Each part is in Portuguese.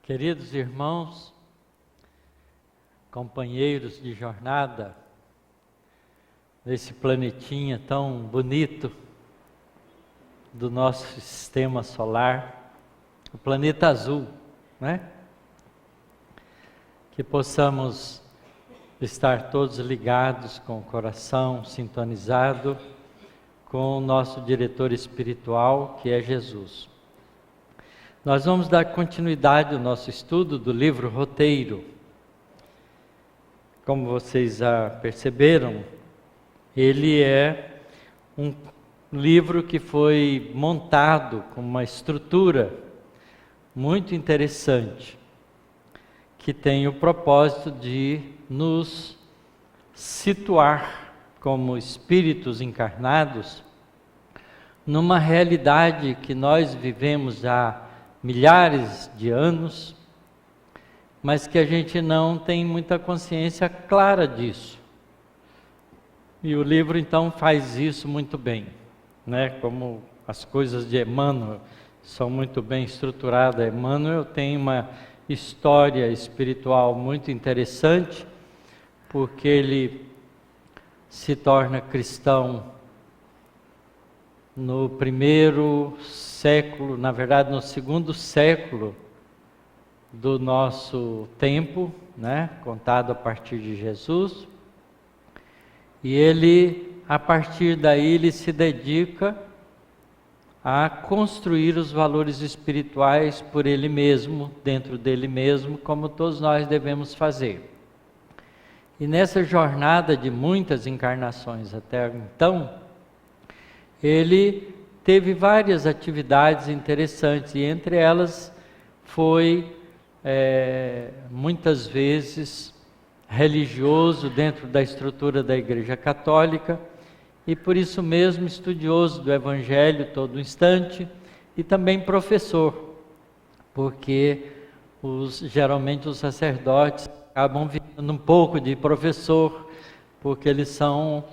Queridos irmãos, companheiros de jornada, nesse planetinha tão bonito do nosso sistema solar, o planeta azul, né? Que possamos estar todos ligados com o coração sintonizado com o nosso diretor espiritual, que é Jesus. Nós vamos dar continuidade ao nosso estudo do livro Roteiro. Como vocês já perceberam, ele é um livro que foi montado com uma estrutura muito interessante, que tem o propósito de nos situar como espíritos encarnados numa realidade que nós vivemos há milhares de anos, mas que a gente não tem muita consciência clara disso. E o livro então faz isso muito bem, né? Como as coisas de Emmanuel são muito bem estruturadas. Emmanuel tem uma história espiritual muito interessante, porque ele se torna cristão no primeiro século, na verdade no segundo século do nosso tempo, né? Contado a partir de Jesus. E ele, a partir daí, ele se dedica a construir os valores espirituais por ele mesmo, dentro dele mesmo, como todos nós devemos fazer. E nessa jornada de muitas encarnações até então, ele teve várias atividades interessantes, e entre elas foi muitas vezes religioso dentro da estrutura da Igreja Católica, e por isso mesmo estudioso do Evangelho todo instante, e também professor, porque geralmente os sacerdotes acabam virando um pouco de professor, porque eles são,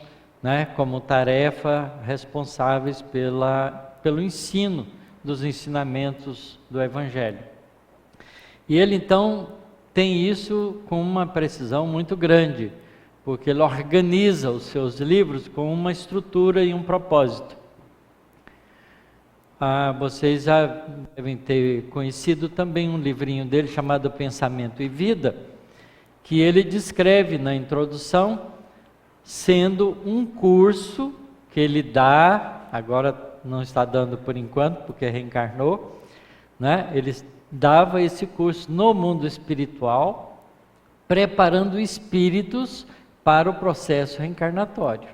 como tarefa, responsáveis pelo ensino dos ensinamentos do Evangelho. E ele então tem isso com uma precisão muito grande, porque ele organiza os seus livros com uma estrutura e um propósito. Vocês já devem ter conhecido também um livrinho dele chamado Pensamento e Vida, que ele descreve na introdução, sendo um curso que ele dá, agora não está dando por enquanto, porque reencarnou, ele dava esse curso no mundo espiritual, preparando espíritos para o processo reencarnatório.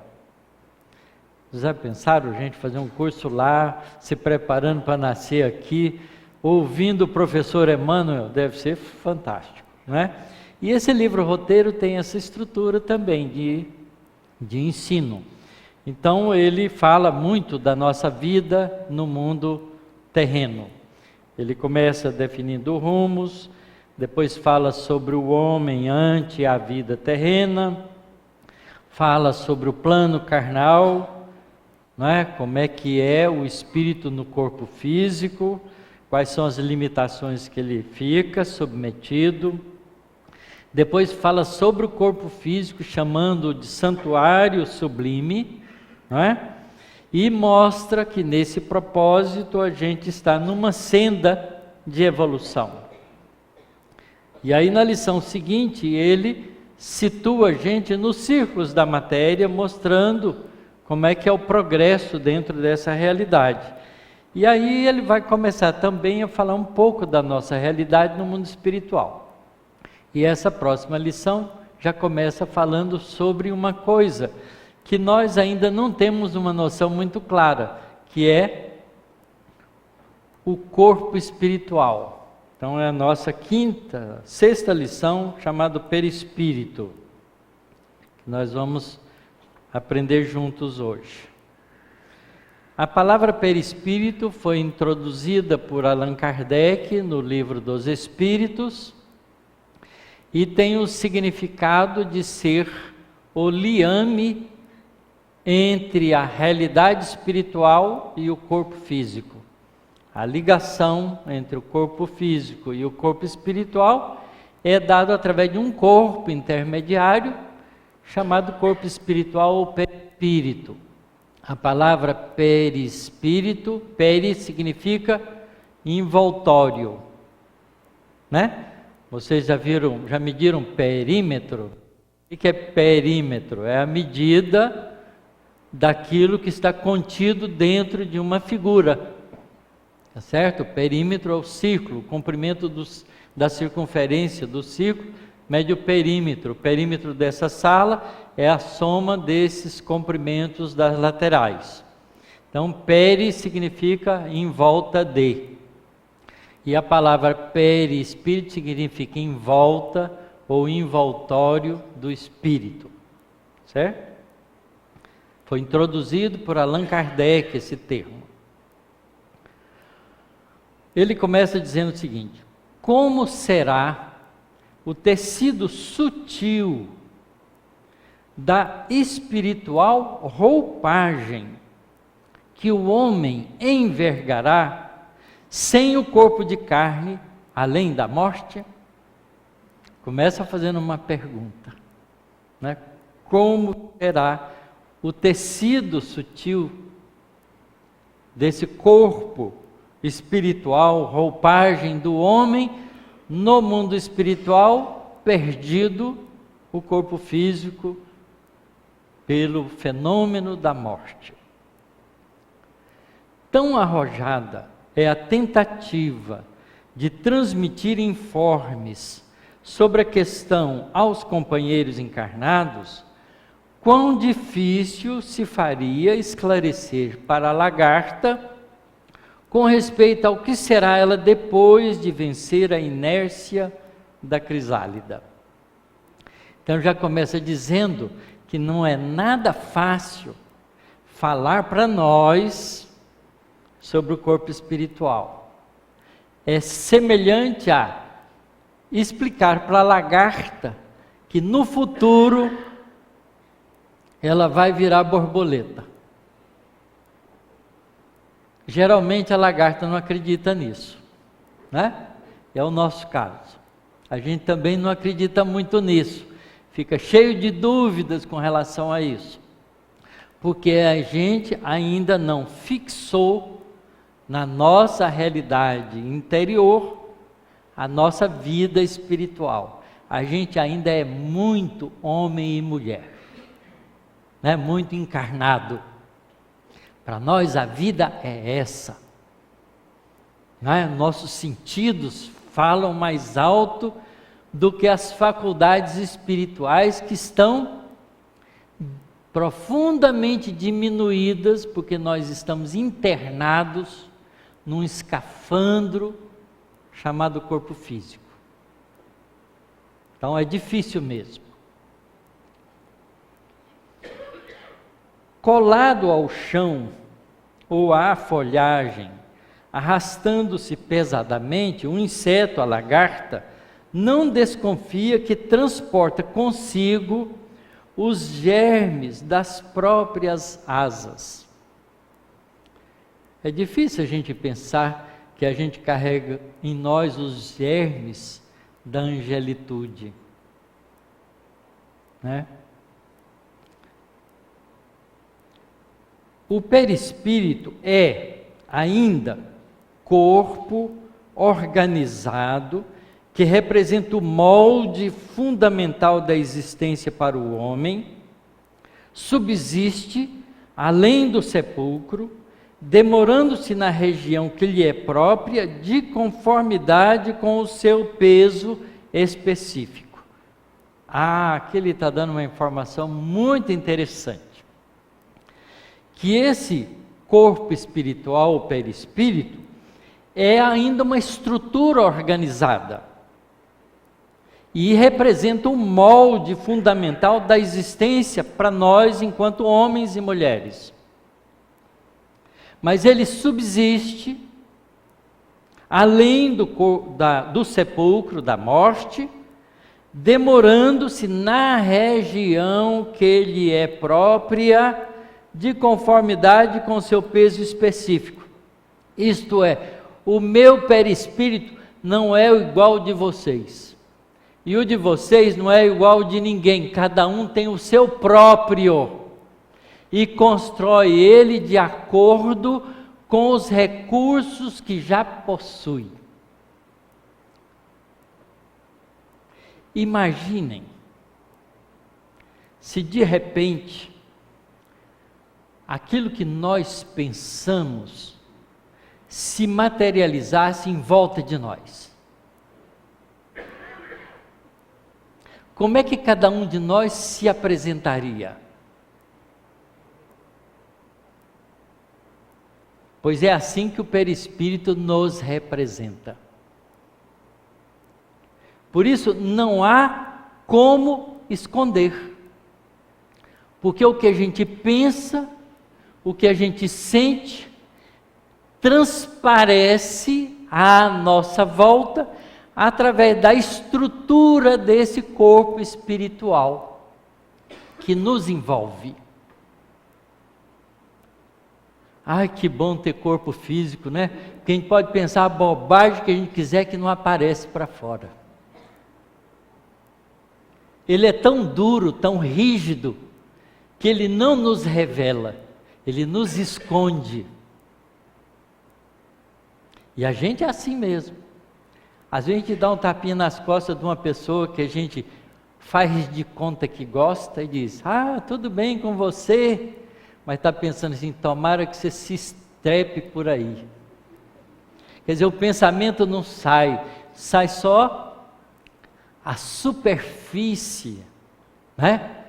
Vocês já pensaram, gente, fazer um curso lá, se preparando para nascer aqui, ouvindo o professor Emmanuel? Deve ser fantástico, E esse livro Roteiro tem essa estrutura também de ensino. Então ele fala muito da nossa vida no mundo terreno. Ele começa definindo rumos, depois fala sobre o homem ante a vida terrena, fala sobre o plano carnal, como é que é o espírito no corpo físico, quais são as limitações que ele fica submetido. Depois fala sobre o corpo físico, chamando de santuário sublime, e mostra que nesse propósito a gente está numa senda de evolução. E aí na lição seguinte ele situa a gente nos círculos da matéria, mostrando como é que é o progresso dentro dessa realidade. E aí ele vai começar também a falar um pouco da nossa realidade no mundo espiritual. E essa próxima lição já começa falando sobre uma coisa que nós ainda não temos uma noção muito clara, que é o corpo espiritual. Então é a nossa sexta lição, chamada Perispírito, que nós vamos aprender juntos hoje. A palavra perispírito foi introduzida por Allan Kardec no Livro dos Espíritos, e tem o significado de ser o liame entre a realidade espiritual e o corpo físico. A ligação entre o corpo físico e o corpo espiritual é dado através de um corpo intermediário, chamado corpo espiritual ou perispírito. A palavra perispírito, peri significa envoltório, né? Vocês já mediram perímetro? O que é perímetro? É a medida daquilo que está contido dentro de uma figura, tá certo? O perímetro é o círculo, o comprimento da circunferência do círculo, mede o perímetro. O perímetro dessa sala é a soma desses comprimentos das laterais. Então, peri significa em volta de. E a palavra perispírito significa em volta ou envoltório do espírito. Certo? Foi introduzido por Allan Kardec esse termo. Ele começa dizendo o seguinte: como será o tecido sutil da espiritual roupagem que o homem envergará sem o corpo de carne, além da morte? Começa fazendo uma pergunta, né? Como será o tecido sutil desse corpo espiritual, roupagem do homem no mundo espiritual, perdido o corpo físico pelo fenômeno da morte? Tão arrojada é a tentativa de transmitir informes sobre a questão aos companheiros encarnados, quão difícil se faria esclarecer para a lagarta com respeito ao que será ela depois de vencer a inércia da crisálida. Então já começa dizendo que não é nada fácil falar para nós sobre o corpo espiritual. É semelhante a explicar para a lagarta que no futuro ela vai virar borboleta. Geralmente a lagarta não acredita nisso, né? É o nosso caso. A gente também não acredita muito nisso. Fica cheio de dúvidas com relação a isso. Porque a gente ainda não fixou na nossa realidade interior a nossa vida espiritual. A gente ainda é muito homem e mulher, né? Muito encarnado. Para nós a vida é essa, né? Nossos sentidos falam mais alto do que as faculdades espirituais, que estão profundamente diminuídas, porque nós estamos internados num escafandro chamado corpo físico. Então é difícil mesmo. Colado ao chão ou à folhagem, arrastando-se pesadamente, um inseto, a lagarta, não desconfia que transporta consigo os germes das próprias asas. É difícil a gente pensar que a gente carrega em nós os germes da angelitude, né? O perispírito é ainda corpo organizado que representa o molde fundamental da existência para o homem, subsiste além do sepulcro, demorando-se na região que lhe é própria, de conformidade com o seu peso específico. Aqui ele está dando uma informação muito interessante. Que esse corpo espiritual, o perispírito, é ainda uma estrutura organizada e representa um molde fundamental da existência para nós enquanto homens e mulheres. Mas ele subsiste além do sepulcro, da morte, demorando-se na região que lhe é própria, de conformidade com seu peso específico. Isto é, o meu perispírito não é igual ao de vocês. E o de vocês não é igual ao de ninguém. Cada um tem o seu próprio. E constrói ele de acordo com os recursos que já possui. Imaginem, se de repente, aquilo que nós pensamos se materializasse em volta de nós. Como é que cada um de nós se apresentaria? Pois é assim que o perispírito nos representa. Por isso, não há como esconder. Porque o que a gente pensa, o que a gente sente, transparece à nossa volta através da estrutura desse corpo espiritual que nos envolve. Ai, que bom ter corpo físico, né? Porque a gente pode pensar a bobagem que a gente quiser que não aparece para fora. Ele é tão duro, tão rígido, que ele não nos revela, ele nos esconde. E a gente é assim mesmo. Às vezes a gente dá um tapinha nas costas de uma pessoa que a gente faz de conta que gosta e diz: ah, tudo bem com você, mas está pensando assim, tomara que você se estrepe por aí. Quer dizer, o pensamento não sai, sai só a superfície, né,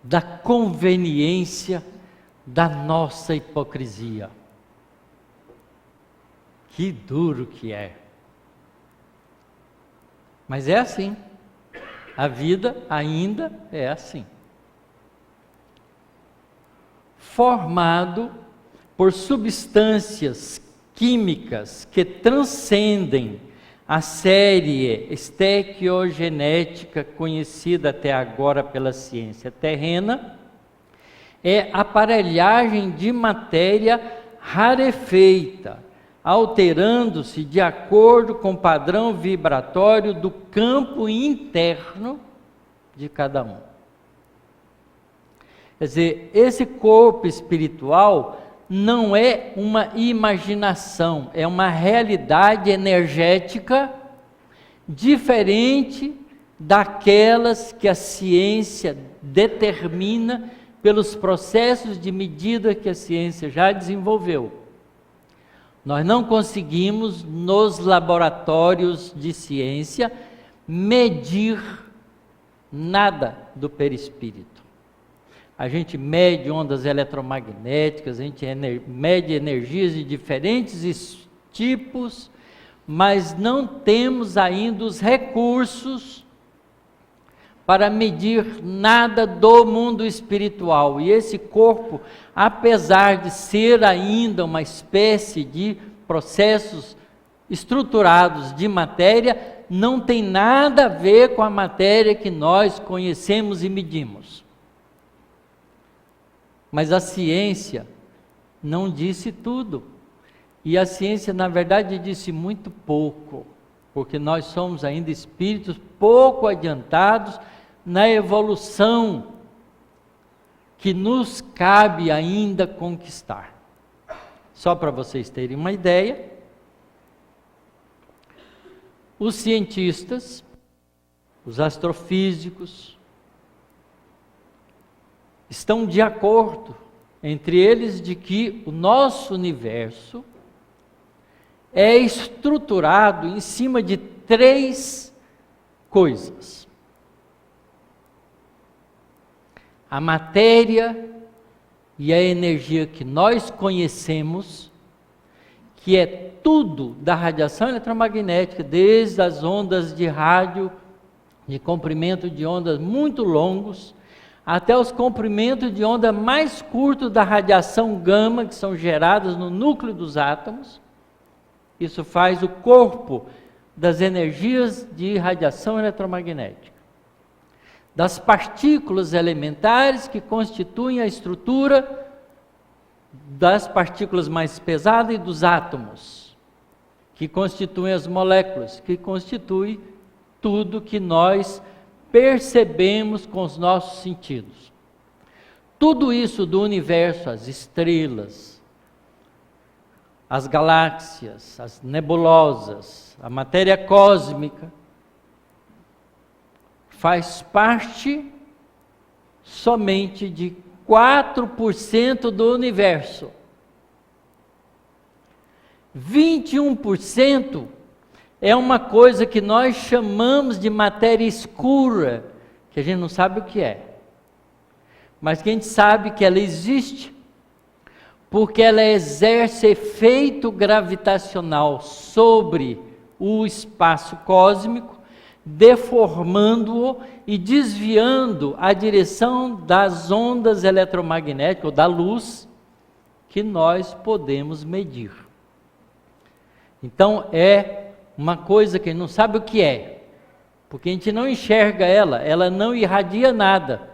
da conveniência da nossa hipocrisia. Que duro que é. Mas é assim. A vida ainda é assim. Formado por substâncias químicas que transcendem a série estequiogenética conhecida até agora pela ciência terrena, é aparelhagem de matéria rarefeita, alterando-se de acordo com o padrão vibratório do campo interno de cada um. Quer dizer, esse corpo espiritual não é uma imaginação, é uma realidade energética diferente daquelas que a ciência determina pelos processos de medida que a ciência já desenvolveu. Nós não conseguimos, nos laboratórios de ciência, medir nada do perispírito. A gente mede ondas eletromagnéticas, a gente mede energias de diferentes tipos, mas não temos ainda os recursos para medir nada do mundo espiritual. E esse corpo, apesar de ser ainda uma espécie de processos estruturados de matéria, não tem nada a ver com a matéria que nós conhecemos e medimos. Mas a ciência não disse tudo. E a ciência, na verdade, disse muito pouco, porque nós somos ainda espíritos pouco adiantados na evolução que nos cabe ainda conquistar. Só para vocês terem uma ideia, os cientistas, os astrofísicos, estão de acordo entre eles de que o nosso universo é estruturado em cima de 3 coisas: a matéria e a energia que nós conhecemos, que é tudo da radiação eletromagnética, desde as ondas de rádio, de comprimento de ondas muito longos, até os comprimentos de onda mais curtos da radiação gama, que são geradas no núcleo dos átomos. Isso faz o corpo das energias de radiação eletromagnética. Das partículas elementares que constituem a estrutura das partículas mais pesadas e dos átomos, que constituem as moléculas, que constituem tudo que nós percebemos com os nossos sentidos. Tudo isso do universo, as estrelas, as galáxias, as nebulosas, a matéria cósmica, faz parte somente de 4% do universo. 21% é uma coisa que nós chamamos de matéria escura, que a gente não sabe o que é, mas que a gente sabe que ela existe, porque ela exerce efeito gravitacional sobre o espaço cósmico, deformando-o e desviando a direção das ondas eletromagnéticas, ou da luz, que nós podemos medir. Então é uma coisa que a gente não sabe o que é, porque a gente não enxerga ela não irradia nada,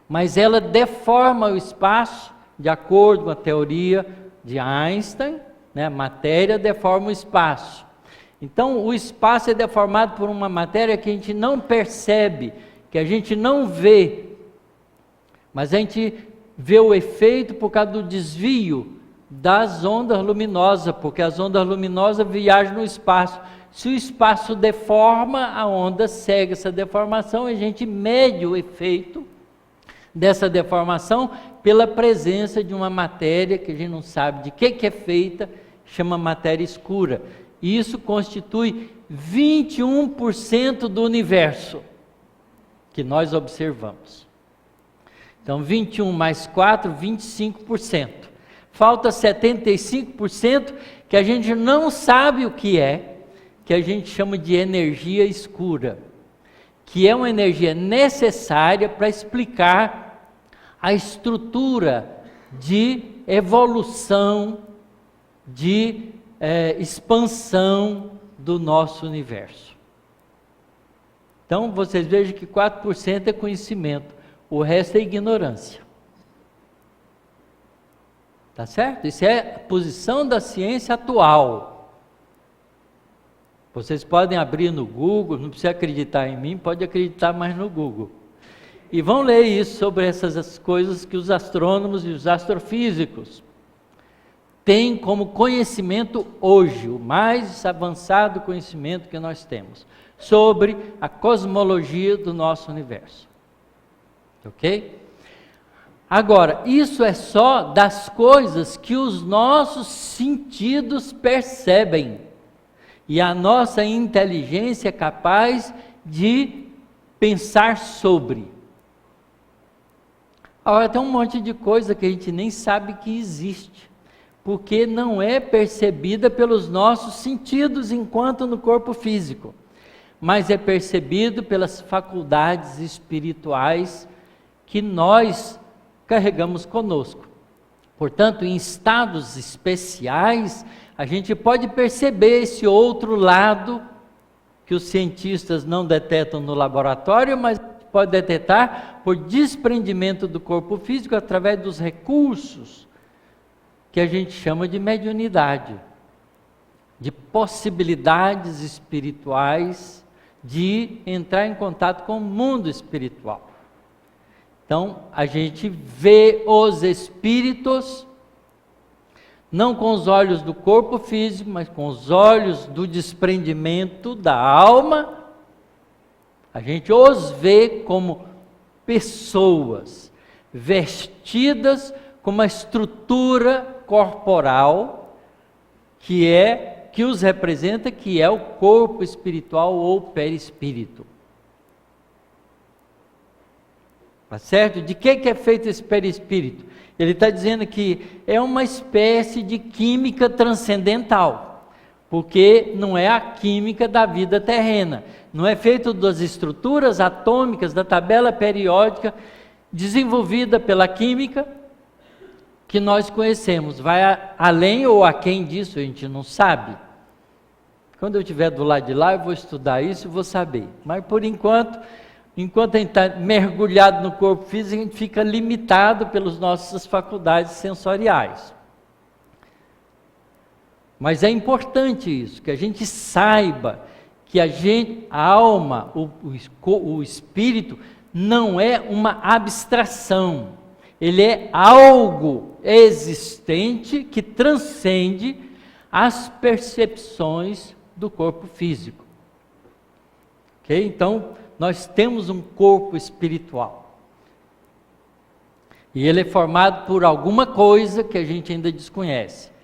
mas ela deforma o espaço, de acordo com a teoria de Einstein, né? A matéria deforma o espaço. Então, o espaço é deformado por uma matéria que a gente não percebe, que a gente não vê, mas a gente vê o efeito por causa do desvio das ondas luminosas, porque as ondas luminosas viajam no espaço. Se o espaço deforma, a onda segue essa deformação e a gente mede o efeito dessa deformação pela presença de uma matéria que a gente não sabe de que é feita, chama matéria escura. Isso constitui 21% do universo que nós observamos. Então, 21 mais 4, 25%. Falta 75% que a gente não sabe o que é, que a gente chama de energia escura, que é uma energia necessária para explicar a estrutura de evolução, de expansão do nosso universo. Então, vocês vejam que 4% é conhecimento, o resto é ignorância. Tá certo? Isso é a posição da ciência atual. Vocês podem abrir no Google, não precisa acreditar em mim, pode acreditar mais no Google. E vão ler isso sobre essas coisas que os astrônomos e os astrofísicos têm como conhecimento hoje, o mais avançado conhecimento que nós temos, sobre a cosmologia do nosso universo. Ok? Agora, isso é só das coisas que os nossos sentidos percebem. E a nossa inteligência é capaz de pensar sobre. Agora, tem um monte de coisa que a gente nem sabe que existe, porque não é percebida pelos nossos sentidos enquanto no corpo físico, mas é percebido pelas faculdades espirituais que nós carregamos conosco. Portanto, em estados especiais, a gente pode perceber esse outro lado que os cientistas não detectam no laboratório, mas pode detectar por desprendimento do corpo físico através dos recursos que a gente chama de mediunidade, de possibilidades espirituais de entrar em contato com o mundo espiritual. Então, a gente vê os espíritos, não com os olhos do corpo físico, mas com os olhos do desprendimento da alma. A gente os vê como pessoas vestidas com uma estrutura corporal que os representa, que é o corpo espiritual ou perispírito. Tá certo? De que é feito esse perispírito? Ele está dizendo que é uma espécie de química transcendental, porque não é a química da vida terrena, não é feito das estruturas atômicas da tabela periódica desenvolvida pela química que nós conhecemos. Vai além ou aquém disso, a gente não sabe. Quando eu estiver do lado de lá, eu vou estudar isso e vou saber. Mas por enquanto a gente está mergulhado no corpo físico, a gente fica limitado pelas nossas faculdades sensoriais. Mas é importante isso, que a gente saiba que a alma, o espírito, não é uma abstração. Ele é algo existente que transcende as percepções do corpo físico. Ok? Então, nós temos um corpo espiritual. E ele é formado por alguma coisa que a gente ainda desconhece.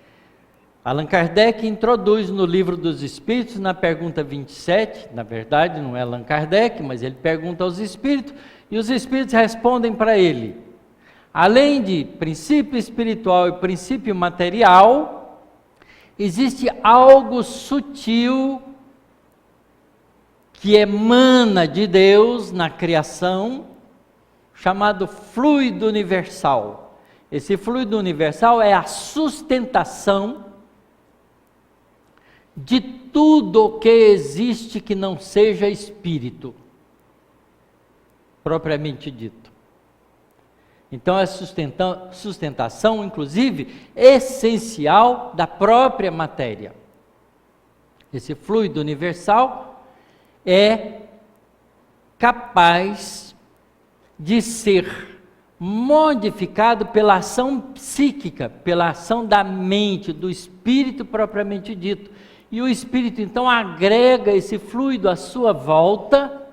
Allan Kardec introduz no Livro dos Espíritos, na pergunta 27, na verdade não é Allan Kardec, mas ele pergunta aos espíritos, e os espíritos respondem para ele: além de princípio espiritual e princípio material, existe algo sutil que emana de Deus na criação, chamado fluido universal. Esse fluido universal é a sustentação de tudo que existe que não seja espírito, propriamente dito. Então é sustentação, inclusive, essencial da própria matéria. Esse fluido universal é capaz de ser modificado pela ação psíquica, pela ação da mente, do espírito propriamente dito. E o espírito então agrega esse fluido à sua volta,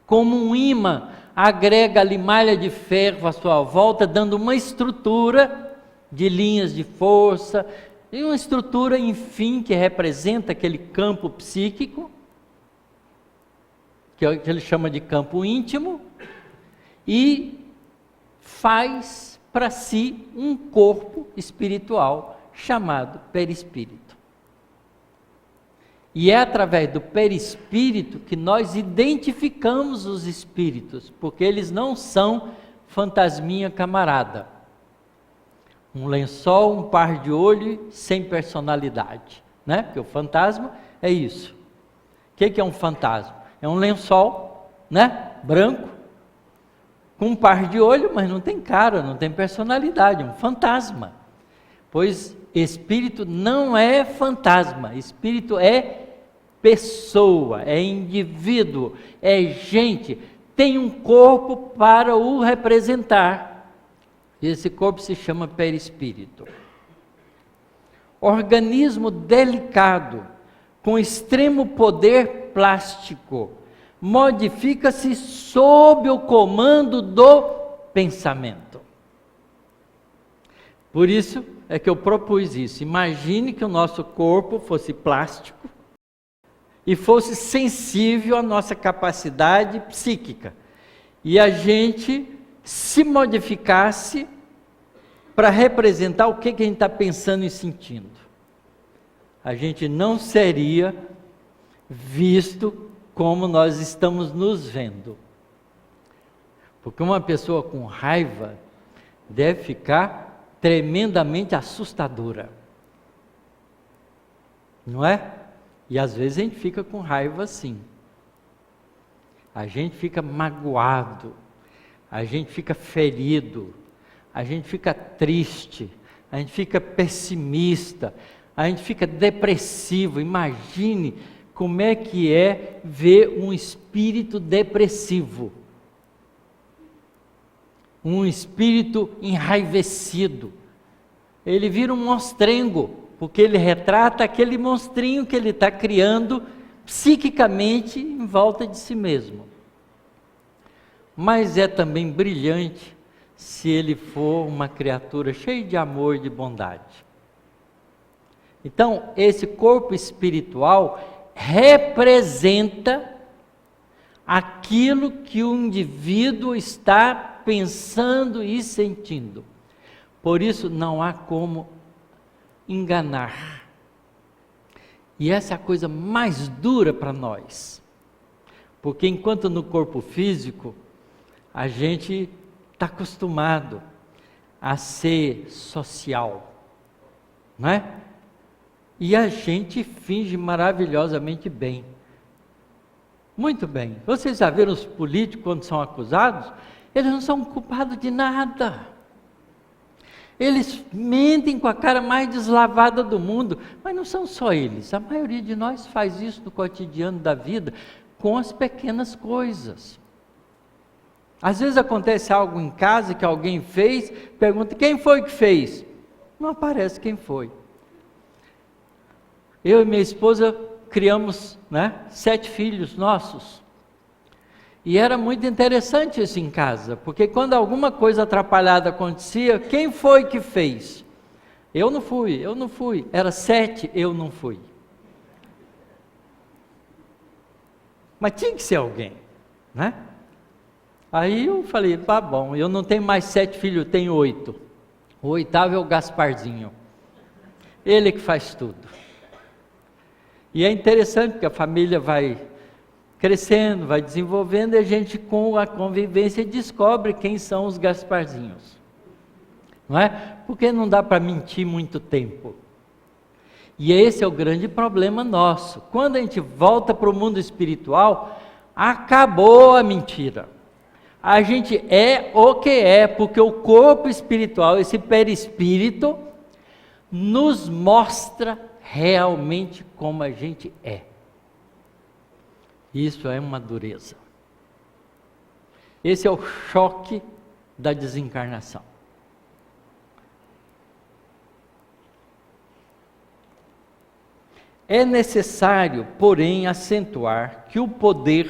como um imã agrega ali malha de ferro à sua volta, dando uma estrutura de linhas de força, e uma estrutura, enfim, que representa aquele campo psíquico, que ele chama de campo íntimo, e faz para si um corpo espiritual chamado perispírito. E é através do perispírito que nós identificamos os espíritos, porque eles não são fantasminha camarada. Um lençol, um par de olho, sem personalidade, né? Porque o fantasma é isso. O que é um fantasma? É um lençol, né? Branco, com um par de olho, mas não tem cara, não tem personalidade, é um fantasma. Pois espírito não é fantasma, espírito é pessoa, é indivíduo, é gente, tem um corpo para o representar. E esse corpo se chama perispírito. Organismo delicado, com extremo poder plástico, modifica-se sob o comando do pensamento. Por isso é que eu propus isso. Imagine que o nosso corpo fosse plástico e fosse sensível à nossa capacidade psíquica, e a gente se modificasse para representar o que a gente está pensando e sentindo. A gente não seria visto como nós estamos nos vendo. Porque uma pessoa com raiva deve ficar tremendamente assustadora. Não é? E às vezes a gente fica com raiva sim. A gente fica magoado, a gente fica ferido, a gente fica triste, a gente fica pessimista, a gente fica depressivo. Imagine como é que é ver um espírito depressivo, um espírito enraivecido. Ele vira um monstrengo, porque ele retrata aquele monstrinho que ele está criando psiquicamente em volta de si mesmo. Mas é também brilhante se ele for uma criatura cheia de amor e de bondade. Então, esse corpo espiritual representa aquilo que o indivíduo está pensando e sentindo. Por isso, não há como enganar. E essa é a coisa mais dura para nós. Porque enquanto no corpo físico, a gente está acostumado a ser social, não é? E a gente finge maravilhosamente bem. Muito bem. Vocês já viram os políticos quando são acusados? Eles não são culpados de nada. Eles mentem com a cara mais deslavada do mundo, mas não são só eles. A maioria de nós faz isso no cotidiano da vida, com as pequenas coisas. Às vezes acontece algo em casa que alguém fez, pergunta, quem foi que fez? Não aparece quem foi. Eu e minha esposa criamos, 7 filhos nossos. E era muito interessante isso em casa, porque quando alguma coisa atrapalhada acontecia, quem foi que fez? Eu não fui. Era 7, eu não fui. Mas tinha que ser alguém, né? Aí eu falei, tá bom, eu não tenho mais 7 filhos, eu tenho 8. O 8º é o Gasparzinho. Ele que faz tudo. E é interessante porque a família vai crescendo, vai desenvolvendo, e a gente com a convivência descobre quem são os Gasparzinhos. Não é? Porque não dá para mentir muito tempo. E esse é o grande problema nosso. Quando a gente volta para o mundo espiritual, acabou a mentira. A gente é o que é, porque o corpo espiritual, esse perispírito, nos mostra realmente como a gente é. Isso é uma dureza. Esse é o choque da desencarnação. É necessário, porém, acentuar que o poder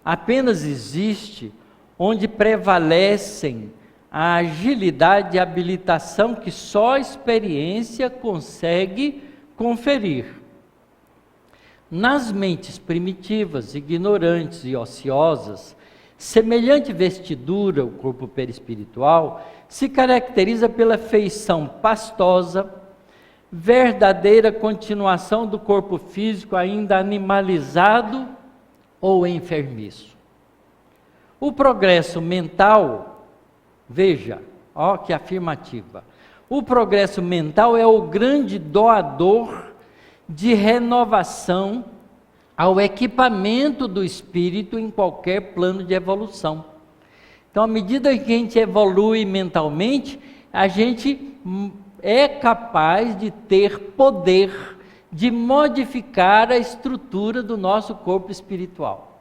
apenas existe onde prevalecem a agilidade e a habilitação que só a experiência consegue conferir. Nas mentes primitivas, ignorantes e ociosas, semelhante vestidura, o corpo perispiritual, se caracteriza pela feição pastosa, verdadeira continuação do corpo físico ainda animalizado ou enfermiço. O progresso mental, veja, ó que afirmativa, o progresso mental é o grande doador de renovação ao equipamento do espírito em qualquer plano de evolução. Então, à medida que a gente evolui mentalmente, a gente é capaz de ter poder de modificar a estrutura do nosso corpo espiritual.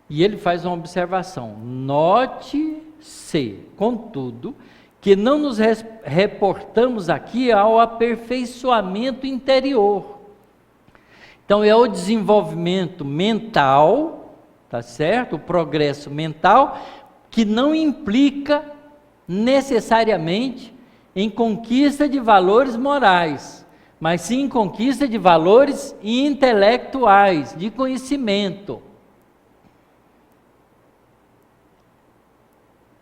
E ele faz uma observação: note-se, contudo, que não nos reportamos aqui ao aperfeiçoamento interior. Então é o desenvolvimento mental, tá certo? O progresso mental, que não implica necessariamente em conquista de valores morais, mas sim em conquista de valores intelectuais, de conhecimento.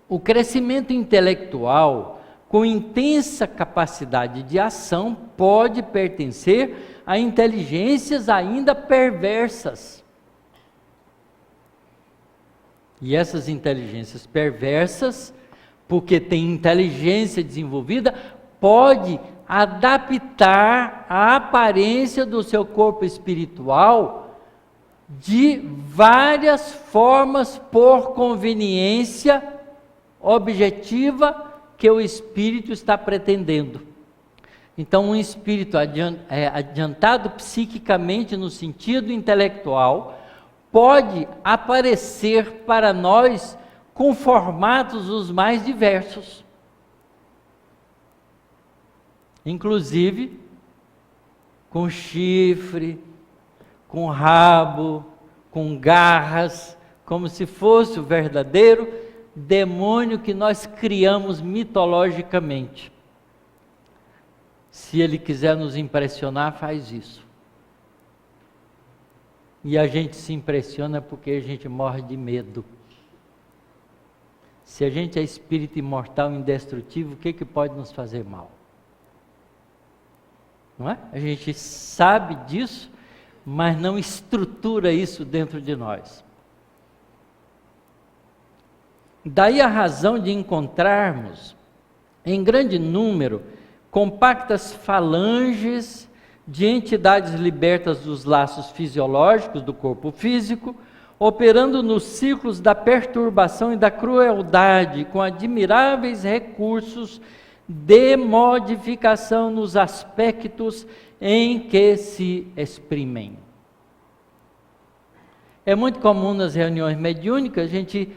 O crescimento intelectual, com intensa capacidade de ação, pode pertencer a inteligências ainda perversas. E essas inteligências perversas, porque tem inteligência desenvolvida, pode adaptar a aparência do seu corpo espiritual de várias formas por conveniência objetiva que o espírito está pretendendo. Então, um espírito adiantado psiquicamente no sentido intelectual pode aparecer para nós com formatos os mais diversos. Inclusive com chifre, com rabo, com garras, como se fosse o verdadeiro demônio que nós criamos mitologicamente. Se ele quiser nos impressionar, faz isso. E a gente se impressiona porque a gente morre de medo. Se a gente é espírito imortal, indestrutível, o que pode nos fazer mal? Não é? A gente sabe disso, mas não estrutura isso dentro de nós. Daí a razão de encontrarmos, em grande número, compactas falanges de entidades libertas dos laços fisiológicos do corpo físico, operando nos ciclos da perturbação e da crueldade, com admiráveis recursos de modificação nos aspectos em que se exprimem. É muito comum nas reuniões mediúnicas a gente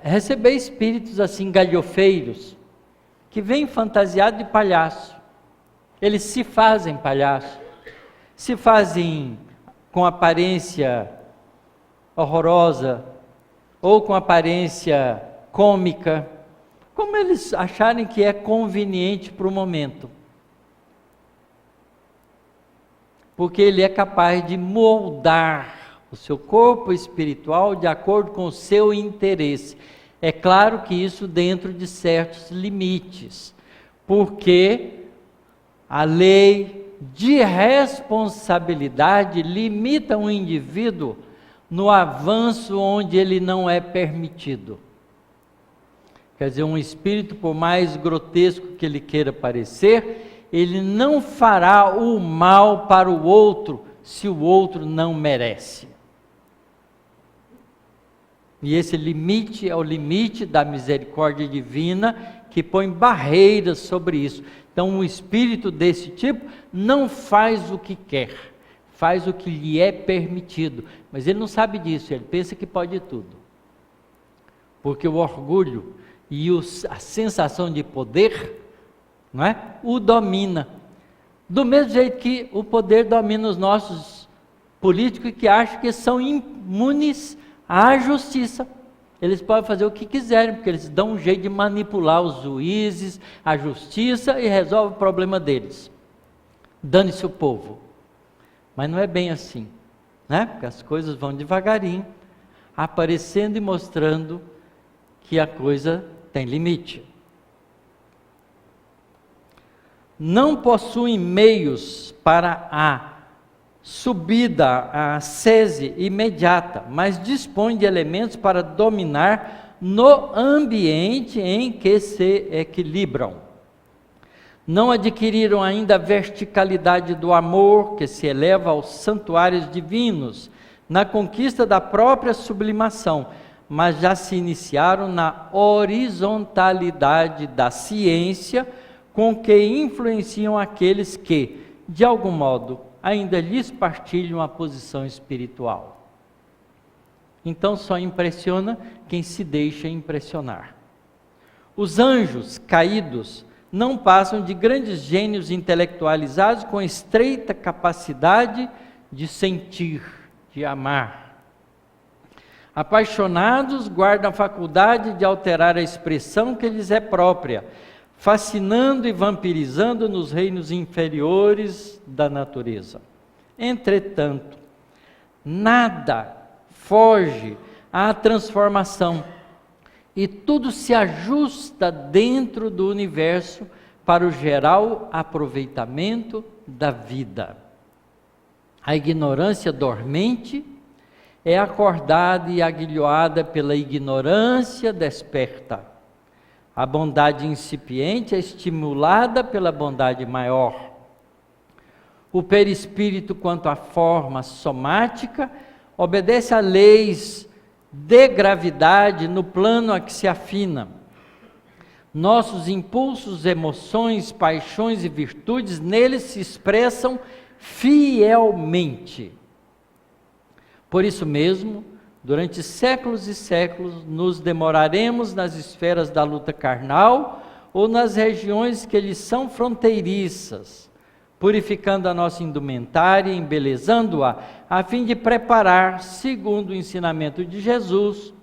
receber espíritos assim galhofeiros, que vêm fantasiados de palhaço. Eles se fazem palhaço, se fazem com aparência horrorosa, ou com aparência cômica, como eles acharem que é conveniente para o momento. Porque ele é capaz de moldar o seu corpo espiritual de acordo com o seu interesse. É claro que isso dentro de certos limites, porque a lei de responsabilidade limita um indivíduo no avanço onde ele não é permitido. Quer dizer, um espírito, por mais grotesco que ele queira parecer, ele não fará o mal para o outro se o outro não merece. E esse limite é o limite da misericórdia divina, que põe barreiras sobre isso. Então, um espírito desse tipo não faz o que quer, faz o que lhe é permitido, mas ele não sabe disso, ele pensa que pode tudo. Porque o orgulho e a sensação de poder, não é? O domina. Do mesmo jeito que o poder domina os nossos políticos que acham que são imunes à justiça. Eles podem fazer o que quiserem, porque eles dão um jeito de manipular os juízes, a justiça e resolve o problema deles. Dane-se o povo. Mas não é bem assim, né? Porque as coisas vão devagarinho, aparecendo e mostrando que a coisa tem limite. Não possuem meios para a subida, a sese imediata, mas dispõem de elementos para dominar no ambiente em que se equilibram. Não adquiriram ainda a verticalidade do amor, que se eleva aos santuários divinos, na conquista da própria sublimação, mas já se iniciaram na horizontalidade da ciência, com que influenciam aqueles que, de algum modo, ainda lhes partilham a posição espiritual. Então só impressiona quem se deixa impressionar. Os anjos caídos não passam de grandes gênios intelectualizados com estreita capacidade de sentir, de amar. Apaixonados, guardam a faculdade de alterar a expressão que lhes é própria, fascinando e vampirizando nos reinos inferiores da natureza. Entretanto, nada foge à transformação, e tudo se ajusta dentro do universo para o geral aproveitamento da vida. A ignorância dormente é acordada e aguilhoada pela ignorância desperta. A bondade incipiente é estimulada pela bondade maior. O perispírito, quanto à forma somática, obedece a leis de gravidade no plano a que se afina. Nossos impulsos, emoções, paixões e virtudes neles se expressam fielmente. Por isso mesmo, durante séculos e séculos, nos demoraremos nas esferas da luta carnal ou nas regiões que lhes são fronteiriças, purificando a nossa indumentária, embelezando-a, a fim de preparar, segundo o ensinamento de Jesus,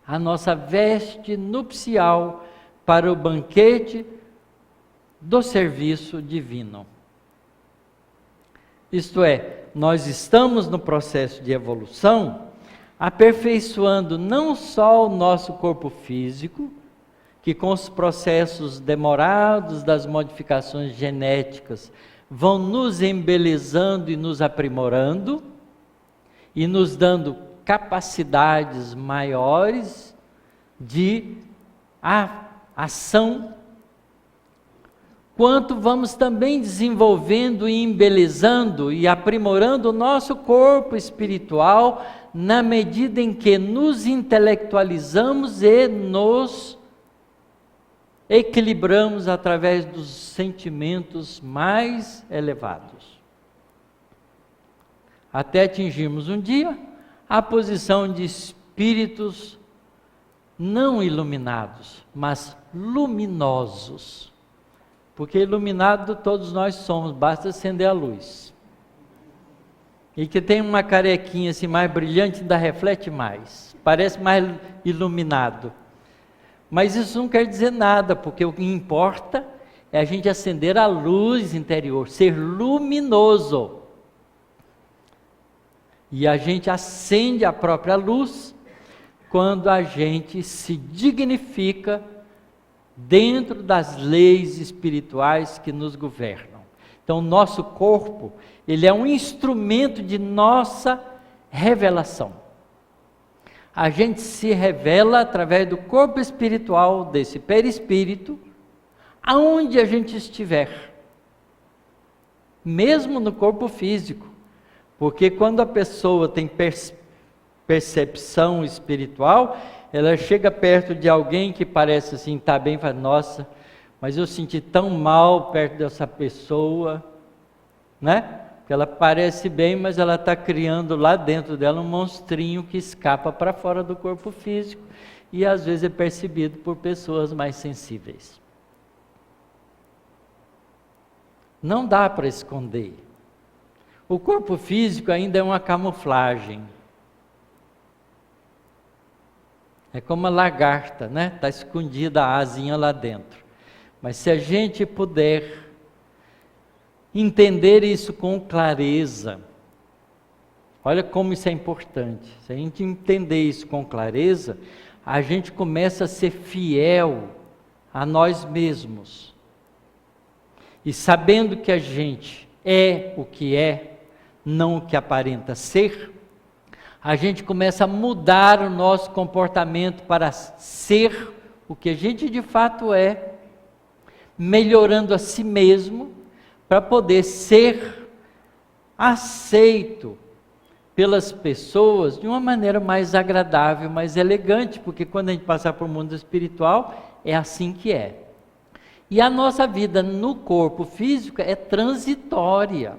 a nossa veste nupcial para o banquete do serviço divino. Isto é, nós estamos no processo de evolução, aperfeiçoando não só o nosso corpo físico, que com os processos demorados das modificações genéticas vão nos embelezando e nos aprimorando, e nos dando capacidades maiores de ação, quanto vamos também desenvolvendo e embelezando e aprimorando o nosso corpo espiritual na medida em que nos intelectualizamos e nos equilibramos através dos sentimentos mais elevados, até atingirmos um dia a posição de espíritos não iluminados, mas luminosos, porque iluminado todos nós somos, basta acender a luz. E que tem uma carequinha assim mais brilhante, ainda reflete mais, parece mais iluminado. Mas isso não quer dizer nada, porque o que importa é a gente acender a luz interior, ser luminoso. E a gente acende a própria luz quando a gente se dignifica dentro das leis espirituais que nos governam. Então, o nosso corpo, ele é um instrumento de nossa revelação. A gente se revela através do corpo espiritual, desse perispírito, aonde a gente estiver, mesmo no corpo físico, porque quando a pessoa tem percepção espiritual, ela chega perto de alguém que parece assim, está bem, fala, nossa, mas eu senti tão mal perto dessa pessoa, né? Que ela parece bem, mas ela está criando lá dentro dela um monstrinho que escapa para fora do corpo físico e às vezes é percebido por pessoas mais sensíveis. Não dá para esconder. O corpo físico ainda é uma camuflagem. É como a lagarta, né? Está escondida a asinha lá dentro. Mas se a gente puder entender isso com clareza, olha como isso é importante. Se a gente entender isso com clareza, a gente começa a ser fiel a nós mesmos. E sabendo que a gente é o que é, não o que aparenta ser, a gente começa a mudar o nosso comportamento para ser o que a gente de fato é, melhorando a si mesmo, para poder ser aceito pelas pessoas de uma maneira mais agradável, mais elegante, porque quando a gente passar por um mundo espiritual, é assim que é. E a nossa vida no corpo físico é transitória.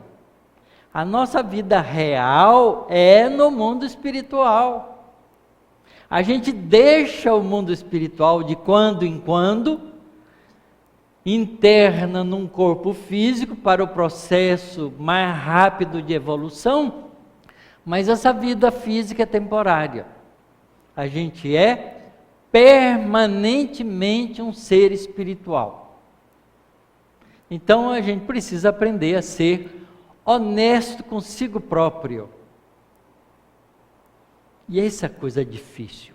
A nossa vida real é no mundo espiritual. A gente deixa o mundo espiritual de quando em quando, interna num corpo físico para o processo mais rápido de evolução, mas essa vida física é temporária. A gente é permanentemente um ser espiritual. Então a gente precisa aprender a ser honesto consigo próprio. E essa coisa é difícil.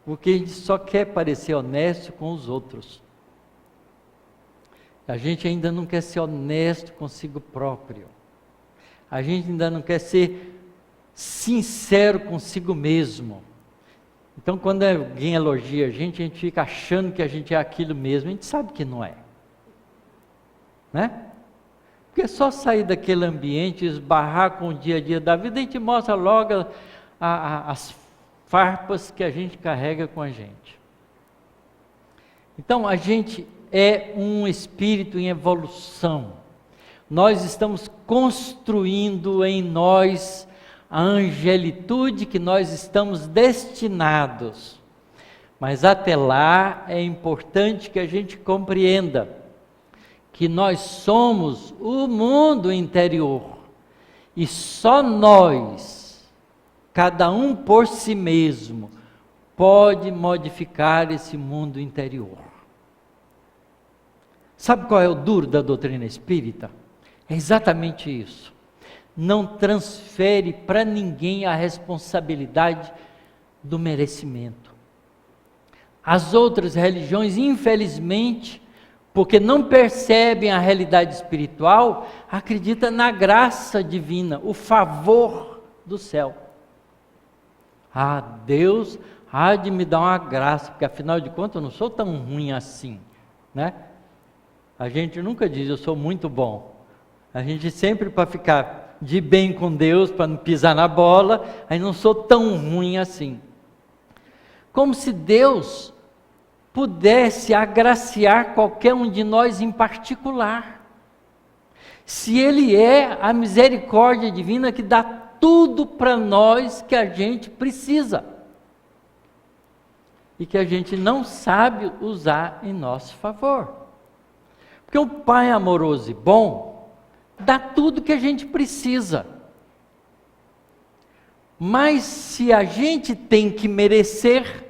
Porque a gente só quer parecer honesto com os outros. A gente ainda não quer ser honesto consigo próprio. A gente ainda não quer ser sincero consigo mesmo. Então, quando alguém elogia a gente fica achando que a gente é aquilo mesmo. A gente sabe que não é. Né? Porque é só sair daquele ambiente, esbarrar com o dia a dia da vida, a gente mostra logo as farpas que a gente carrega com a gente. Então, a gente é um espírito em evolução. Nós estamos construindo em nós a angelitude que nós estamos destinados. Mas até lá é importante que a gente compreenda que nós somos o mundo interior. E só nós, cada um por si mesmo, pode modificar esse mundo interior. Sabe qual é o duro da doutrina espírita? É exatamente isso. Não transfere para ninguém a responsabilidade do merecimento. As outras religiões, infelizmente, porque não percebem a realidade espiritual, acreditam na graça divina, o favor do céu. Ah, Deus há de me dar uma graça, porque afinal de contas eu não sou tão ruim assim, né? A gente nunca diz eu sou muito bom. A gente sempre, para ficar de bem com Deus para não pisar na bola, aí não sou tão ruim assim. Como se Deus pudesse agraciar qualquer um de nós em particular. Se Ele é a misericórdia divina que dá tudo para nós que a gente precisa. E que a gente não sabe usar em nosso favor. Porque o Pai amoroso e bom dá tudo que a gente precisa. Mas se a gente tem que merecer,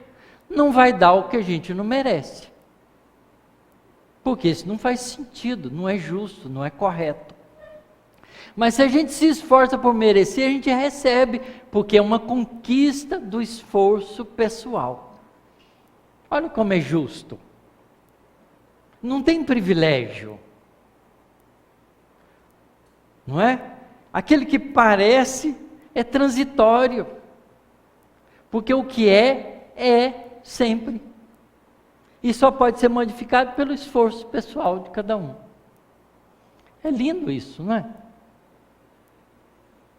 não vai dar o que a gente não merece. Porque isso não faz sentido, não é justo, não é correto. Mas se a gente se esforça por merecer, a gente recebe, porque é uma conquista do esforço pessoal. Olha como é justo. Não tem privilégio. Não é? Aquele que parece é transitório. Porque o que é sempre. E só pode ser modificado pelo esforço pessoal de cada um. É lindo isso, não é?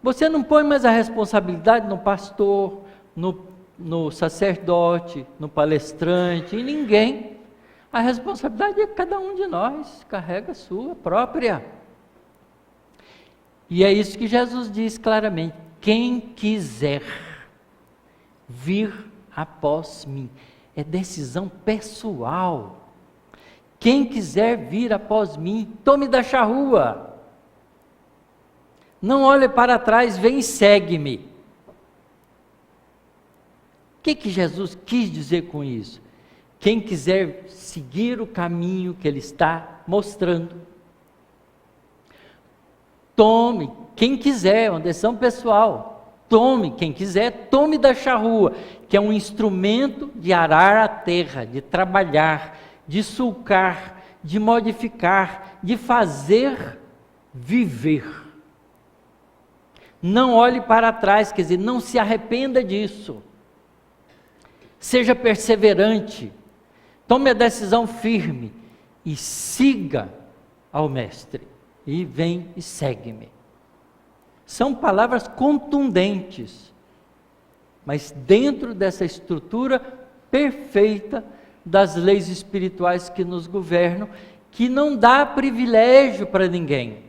Você não põe mais a responsabilidade no pastor, no sacerdote, no palestrante, em ninguém. A responsabilidade é que cada um de nós carrega a sua própria. E é isso que Jesus diz claramente: quem quiser vir após mim. É decisão pessoal. Quem quiser vir após mim, tome da charrua. Não olhe para trás, vem e segue-me. O que Jesus quis dizer com isso? Quem quiser seguir o caminho que Ele está mostrando, tome, quem quiser, uma decisão pessoal, tome, quem quiser, tome da charrua, que é um instrumento de arar a terra, de trabalhar, de sulcar, de modificar, de fazer viver. Não olhe para trás, quer dizer, não se arrependa disso. Seja perseverante, tome a decisão firme e siga ao Mestre. E vem e segue-me. São palavras contundentes, mas dentro dessa estrutura perfeita das leis espirituais que nos governam, que não dá privilégio para ninguém.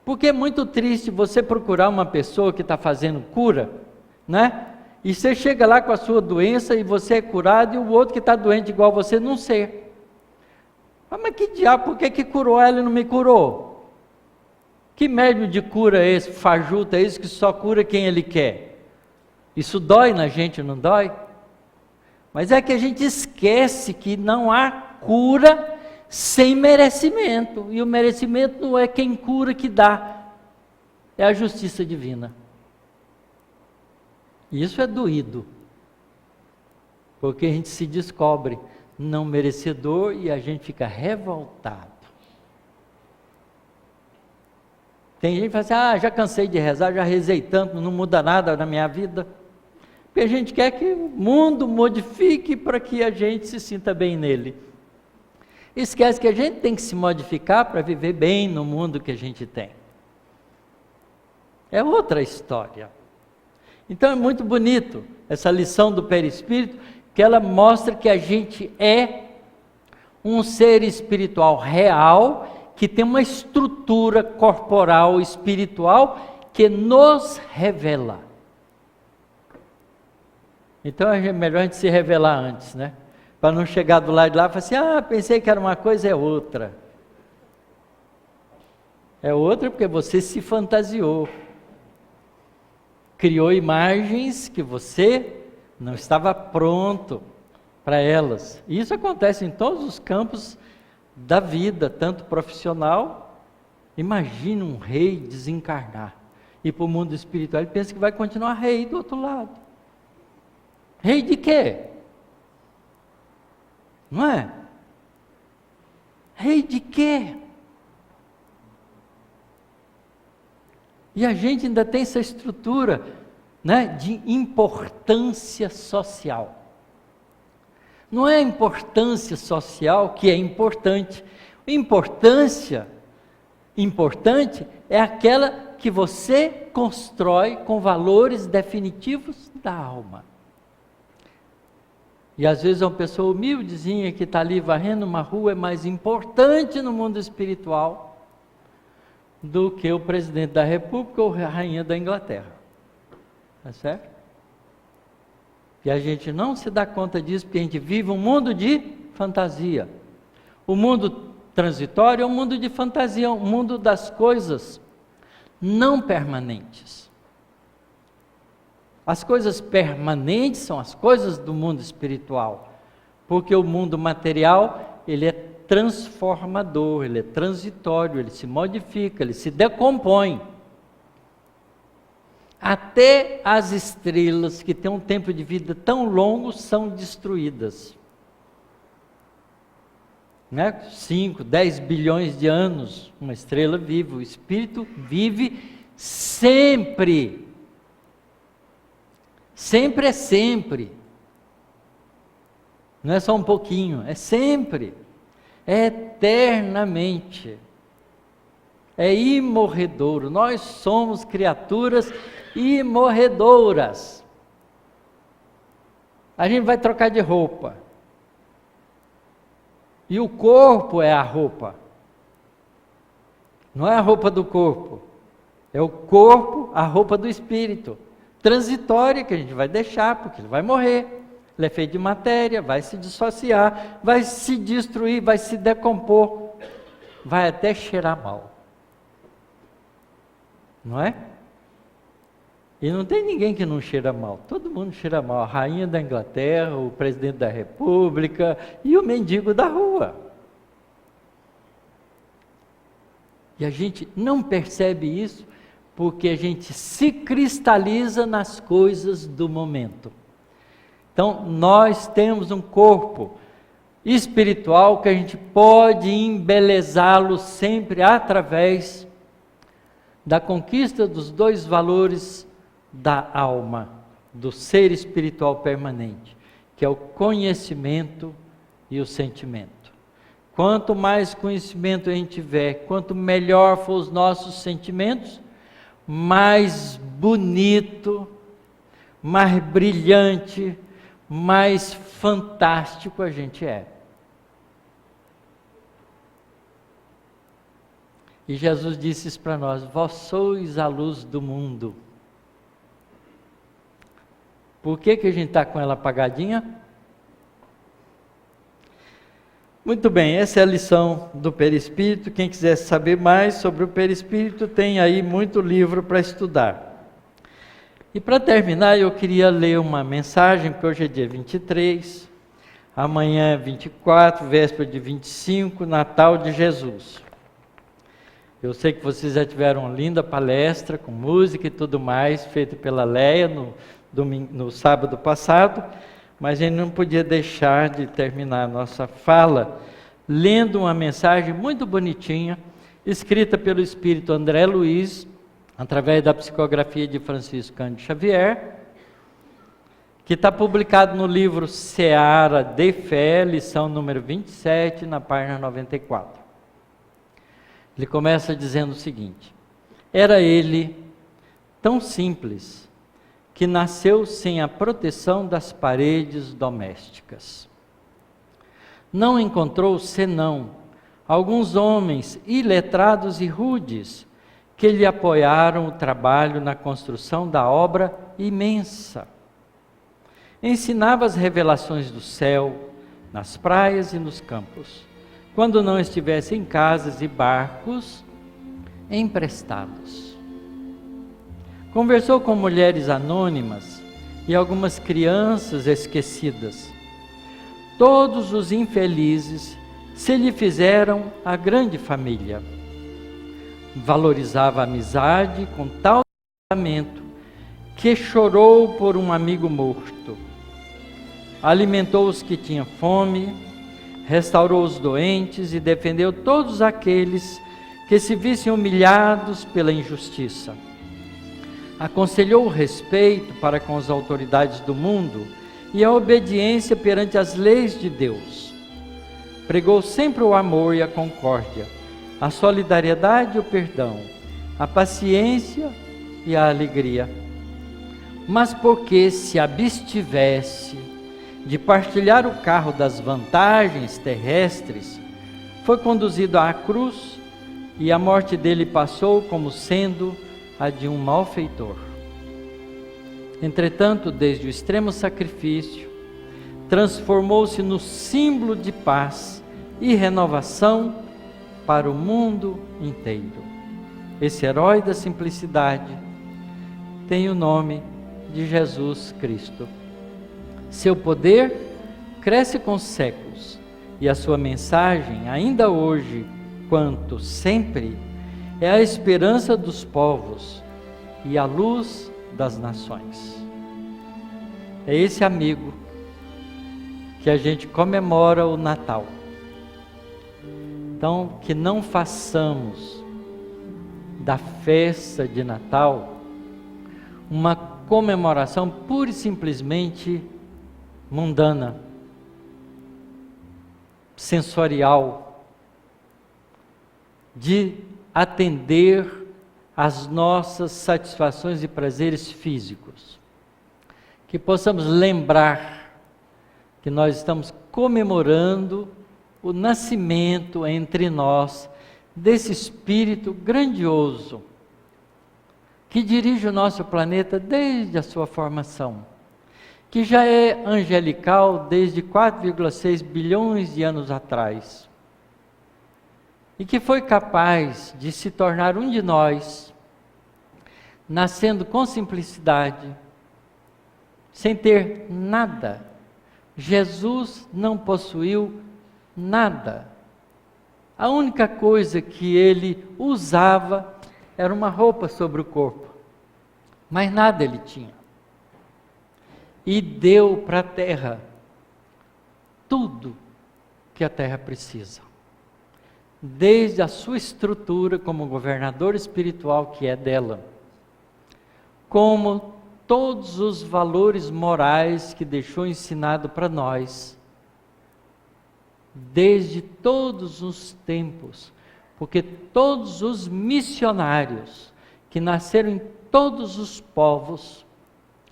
Porque é muito triste você procurar uma pessoa que está fazendo cura, né? E você chega lá com a sua doença e você é curado e o outro que está doente igual você não ser. Mas que diabo, por que curou ela e não me curou? Que médium de cura é esse, fajuta é esse que só cura quem ele quer? Isso dói na gente, não dói? Mas é que a gente esquece que não há cura sem merecimento. E o merecimento não é quem cura que dá, é a justiça divina. E isso é doído, porque a gente se descobre não merecedor e a gente fica revoltado. Tem gente que fala assim, já cansei de rezar, já rezei tanto, não muda nada na minha vida. Porque a gente quer que o mundo modifique para que a gente se sinta bem nele. Esquece que a gente tem que se modificar para viver bem no mundo que a gente tem. É outra história. Então é muito bonito essa lição do perispírito, que ela mostra que a gente é um ser espiritual real, que tem uma estrutura corporal espiritual que nos revela. Então é melhor a gente se revelar antes, né? Para não chegar do lado de lá e falar assim, pensei que era uma coisa, é outra. É outra porque você se fantasiou. Criou imagens que você não estava pronto para elas. E isso acontece em todos os campos da vida, tanto profissional. Imagina um rei desencarnar, ir para o mundo espiritual, ele pensa que vai continuar rei do outro lado. Rei de quê? Não é? Rei de quê? E a gente ainda tem essa estrutura, né, de importância social. Não é a importância social que é importante. Importância importante é aquela que você constrói com valores definitivos da alma. E às vezes uma pessoa humildezinha que está ali varrendo uma rua é mais importante no mundo espiritual do que o presidente da República ou a rainha da Inglaterra. Tá certo? E a gente não se dá conta disso porque a gente vive um mundo de fantasia. O mundo transitório é um mundo de fantasia, um mundo das coisas não permanentes. As coisas permanentes são as coisas do mundo espiritual, porque o mundo material, ele é transformador, ele é transitório, ele se modifica, ele se decompõe. Até as estrelas que têm um tempo de vida tão longo são destruídas. 5, 10 bilhões de anos, uma estrela vive, o espírito vive sempre. Sempre é sempre. Não é só um pouquinho, é sempre. É eternamente. É imorredouro. Nós somos criaturas imorredouras. A gente vai trocar de roupa. E o corpo é a roupa. Não é a roupa do corpo. É o corpo, a roupa do espírito. Transitória, que a gente vai deixar, porque ele vai morrer. Ele é feito de matéria, vai se dissociar, vai se destruir, vai se decompor. Vai até cheirar mal. Não é? E não tem ninguém que não cheira mal. Todo mundo cheira mal. A rainha da Inglaterra, o presidente da República e o mendigo da rua. E a gente não percebe isso porque a gente se cristaliza nas coisas do momento. Então, nós temos um corpo espiritual que a gente pode embelezá-lo sempre através da conquista dos dois valores da alma, do ser espiritual permanente, que é o conhecimento e o sentimento. Quanto mais conhecimento a gente tiver, quanto melhor for os nossos sentimentos, mais bonito, mais brilhante, mais fantástico a gente é. E Jesus disse isso para nós: vós sois a luz do mundo. Por que a gente está com ela apagadinha? Muito bem, essa é a lição do perispírito. Quem quiser saber mais sobre o perispírito, tem aí muito livro para estudar. E para terminar, eu queria ler uma mensagem, porque hoje é dia 23, amanhã é 24, véspera de 25, Natal de Jesus. Eu sei que vocês já tiveram uma linda palestra com música e tudo mais, feita pela Leia no sábado passado, mas a gente não podia deixar de terminar a nossa fala lendo uma mensagem muito bonitinha, escrita pelo espírito André Luiz, através da psicografia de Francisco Cândido Xavier, que está publicado no livro Seara de Fé, lição número 27, na página 94. Ele começa dizendo o seguinte: era ele tão simples, que nasceu sem a proteção das paredes domésticas. Não encontrou senão alguns homens iletrados e rudes, que lhe apoiaram o trabalho na construção da obra imensa. Ensinava as revelações do céu, nas praias e nos campos, quando não estivesse em casas e barcos emprestados. Conversou com mulheres anônimas e algumas crianças esquecidas. Todos os infelizes se lhe fizeram a grande família. Valorizava a amizade com tal tratamento que chorou por um amigo morto. Alimentou os que tinham fome, restaurou os doentes e defendeu todos aqueles que se vissem humilhados pela injustiça. Aconselhou o respeito para com as autoridades do mundo e a obediência perante as leis de Deus. Pregou sempre o amor e a concórdia, a solidariedade e o perdão, a paciência e a alegria. Mas porque se abstivesse de partilhar o carro das vantagens terrestres, foi conduzido à cruz e a morte dele passou como sendo a de um malfeitor. Entretanto, desde o extremo sacrifício, transformou-se no símbolo de paz e renovação para o mundo inteiro. Esse herói da simplicidade tem o nome de Jesus Cristo. Seu poder cresce com os séculos e a sua mensagem, ainda hoje quanto sempre, é a esperança dos povos e a luz das nações. É esse amigo que a gente comemora o Natal. Então, que não façamos da festa de Natal uma comemoração pura e simplesmente mundana, sensorial, de atender às nossas satisfações e prazeres físicos. Que possamos lembrar que nós estamos comemorando o nascimento entre nós desse Espírito grandioso que dirige o nosso planeta desde a sua formação, que já é angelical desde 4,6 bilhões de anos atrás, e que foi capaz de se tornar um de nós, nascendo com simplicidade, sem ter nada. Jesus não possuiu nada. A única coisa que ele usava era uma roupa sobre o corpo, mas nada ele tinha. E deu para a terra tudo que a terra precisa. Desde a sua estrutura como governador espiritual que é dela, como todos os valores morais que deixou ensinado para nós, desde todos os tempos, porque todos os missionários que nasceram em todos os povos,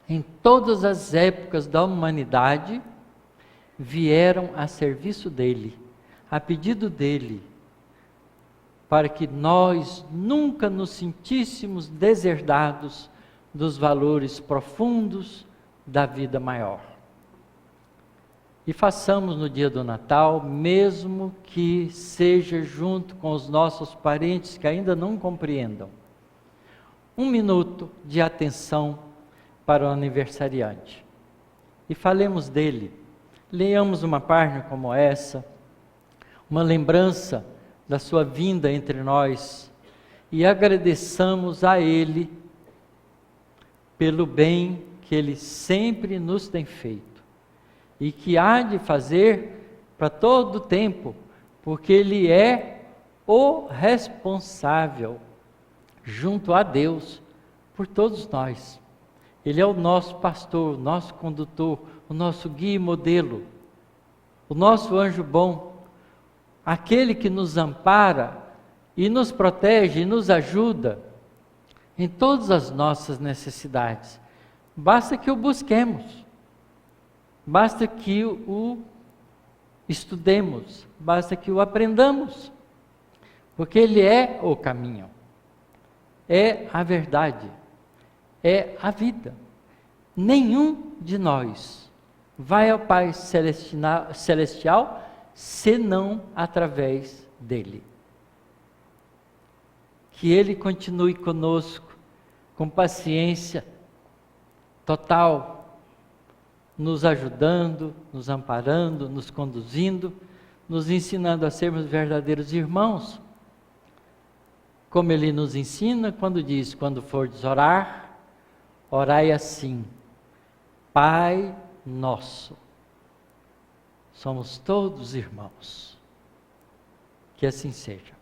em todas as épocas da humanidade, vieram a serviço dele, a pedido dele, para que nós nunca nos sentíssemos deserdados dos valores profundos da vida maior. E façamos no dia do Natal, mesmo que seja junto com os nossos parentes que ainda não compreendam, 1 minuto de atenção para o aniversariante. E falemos dele. Leamos uma página como essa, uma lembrança da sua vinda entre nós, e agradeçamos a ele pelo bem que ele sempre nos tem feito e que há de fazer para todo o tempo, porque ele é o responsável junto a Deus por todos nós. Ele é o nosso pastor, o nosso condutor, o nosso guia e modelo, o nosso anjo bom, aquele que nos ampara e nos protege e nos ajuda em todas as nossas necessidades. Basta que o busquemos, basta que o estudemos, basta que o aprendamos, porque ele é o caminho, é a verdade, é a vida. Nenhum de nós vai ao Pai Celestial senão através dele. Que ele continue conosco, com paciência total, nos ajudando, nos amparando, nos conduzindo, nos ensinando a sermos verdadeiros irmãos. Como ele nos ensina quando diz: quando fordes orar, orai assim: Pai nosso. Somos todos irmãos. Que assim seja.